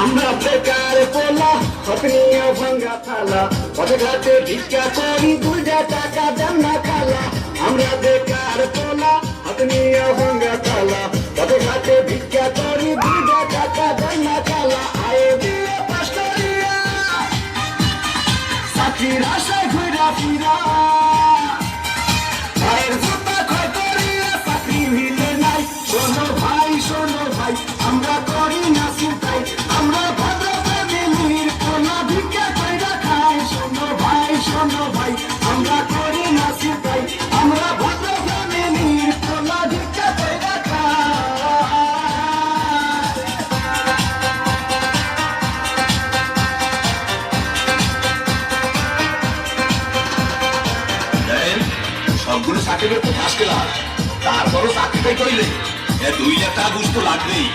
আমরা বেকার পোলা হকনিয়া ভাঙ্গা থালা পথে ঘাটে ভিক্ষা করি 2 টাকা দেন না খালা আমরা বেকার পোলা হকনিয়া ভাঙ্গা থালা পথে ঘাটে ভিক্ষা করি 2 টাকা দেন না খালা আয়ে দিয়ে পাশ করিয়া চাকরির আশায় ঘুরা ফিরা ভাইয়ের জুতা ক্ষয় করিয়া চাকরি মিলে নাই শোনো ভাই আমরা করি না চিন্তাই আমরা ভদ্র ফ্যামিলির পোলা ভিক্ষা কইরা খাই শোনো ভাই আমরা করি না চিন্তাই আমরা ভদ্র ফ্যামিলির পোলা ভিক্ষা কইরা খাই সবগুলো চাকরির তো ফাঁস গেলাম তারপরও চাকরিটাই কইলে 2 লাখ টাকা ঘুষ তো লাগবেই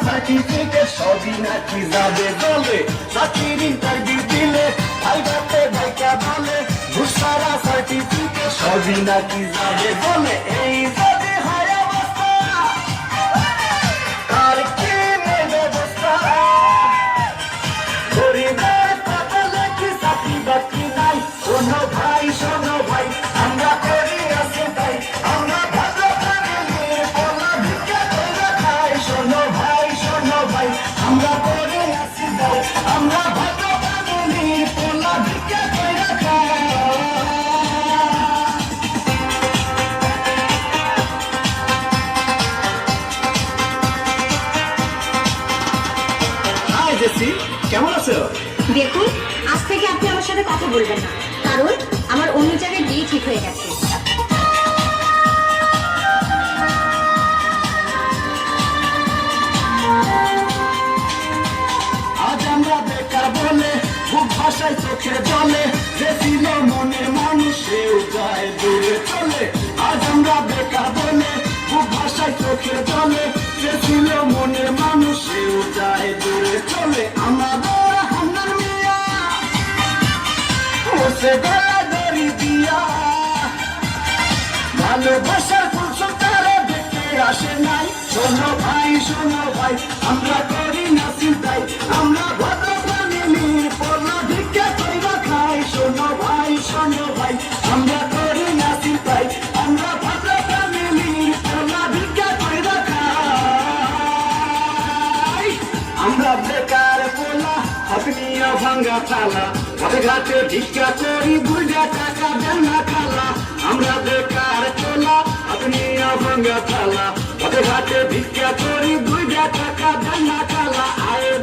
সার্টিফিকেট সবই নাকি যাবে বলে চাকরির ইন্টারভিউ দিলে ভাইবাতে ভাইকা বলে ঘুষারা সার্টিফিকেট সবই নাকি যাবে বলে এই যদি হয় অবস্থা আর কি ব্যবস্থা গরিবের কপালে কি চাকরি বাকরি নাই শোনো ভাই আমরা করি আছে তাই আমরা ভালো ফ্যামিলির পোলা ভিক্ষা কইরা খাই শোনো ভাই আমরা করি আছে তাই আমরা ভালো ফ্যামিলির পোলা ভিক্ষা কইরা খাই হাই জেসি কেমন আছো দেখুন আজ থেকে আপনি আমার সাথে কথা বলবেন না কারণ আমার অন্য জায়গায় বিয়ে ঠিক হয়ে গেছে আজ আমরা বেকার বলে খুব ভাষায় চোখে জলে যে ছিল মনের মানুষ সেও যায় দূরে চলে আজ আমরা বেকার বলে খুব ভাষায় চোখে জলে যে ছিল মনের মানুষ সেও যায় দূরে চলে আমাদের হান্নান মিয়া বসে দরি দিয়া ভালোবাসার ফুলসব তারা দেখতে আসে নাই শোনো ভাই আমরা করি না চিন্তাই আমরা ভদ্র ফ্যামিলির পোলা ভিক্ষা কইরা খাই শোনো ভাই আমরা করি না চিন্তাই আমরা ভদ্র ফ্যামিলির পোলা ভিক্ষা কইরা খাই আমরা বেকার পোলা হকনিয়া ভাঙ্গা থালা পথে ঘাটে ভিক্ষা করি 2 টাকা দেন না খালা আমরা বেকার পোলা হকনিয়া ভাঙ্গা থালা পথে ঘাটে ভিক্ষা করি 2 টাকা দেন না খালা আয়ে